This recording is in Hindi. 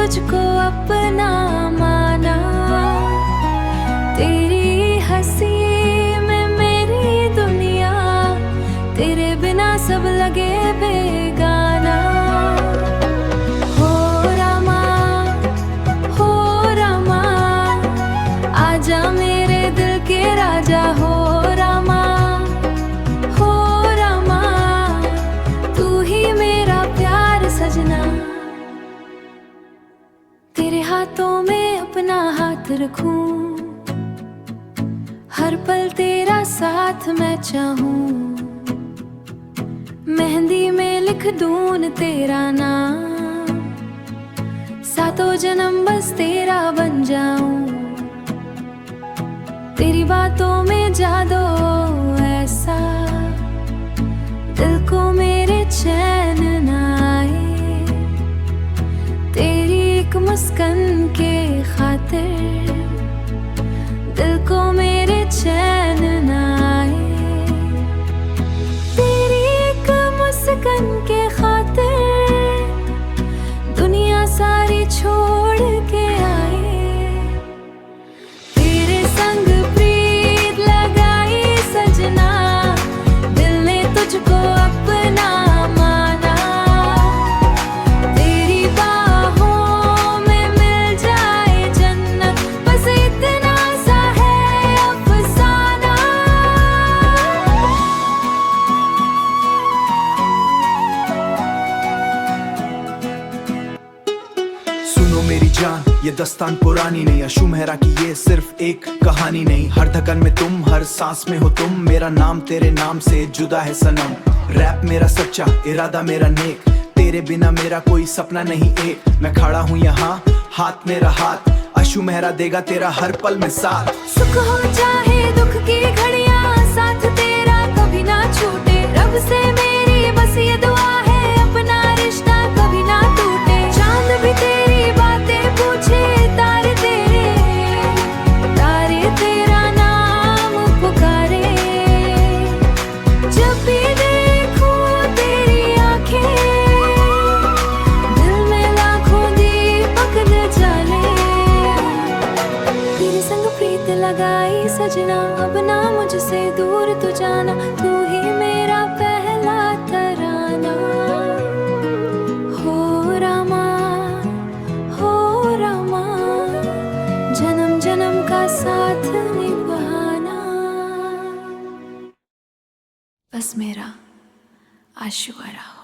तुझको अपना माना। तेरी हंसी में मेरी दुनिया, तेरे बिना सब लगे बेगाना। हो रामा, आजा मेरे दिल के राजा। हो रामा, तू ही मेरा प्यार सजना। तेरे हाथों में अपना हाथ रखूं, हर पल तेरा साथ मैं चाहूं। मेहंदी में लिख दूं न तेरा नाम, सातों जन्म बस तेरा बन जाऊं। तेरी बातों में जादू ऐसा, दिल को मेरे चैन न आए। तेरी एक मुस्कान के खातिर, दिल को मेरे चैन न आए। तेरी एक मुस्कान के खातिर, दुनिया सारी छोड़ के आए। तेरे संग प्रीत लगाई सजना, दिल ने तुझको अपना माना। तेरी बाहों में मिल जाए जन्नत, बस इतना सा है अफसाना। सुनो मेरी जान, ये दस्तान पुरानी नहीं, अशु मेहरा की ये सिर्फ एक कहानी नहीं। हर धड़कन में तुम, हर सांस में हो तुम, मेरा नाम तेरे नाम से जुदा है सनम। रैप मेरा सच्चा, इरादा मेरा नेक, तेरे बिना मेरा कोई सपना नहीं एक। मैं खड़ा हूँ यहाँ, हाथ मेरा हाथ, अशु मेहरा देगा तेरा हर पल में साथ। सुख हो चाहे दुख की घड़ियां, साथ तेरा कभी ना छूटे। रब से मेरी बस ये दुआ है, अपना रिश्ता कभी ना टूटे। चांद भी तेरी बातें पूछे, तारे तेरा नाम पुकारे। जब भी देखूं तेरी आंखें, दिल में लाखों दीपक जले। तेरे संग प्रीत लगाई सजना, अब ना मुझसे दूर तू जाना। तू ही मेरा पहला तराना। हो रामा, जन्म जन्म का साथ निभाना। बस मेरा आशुआ रहा।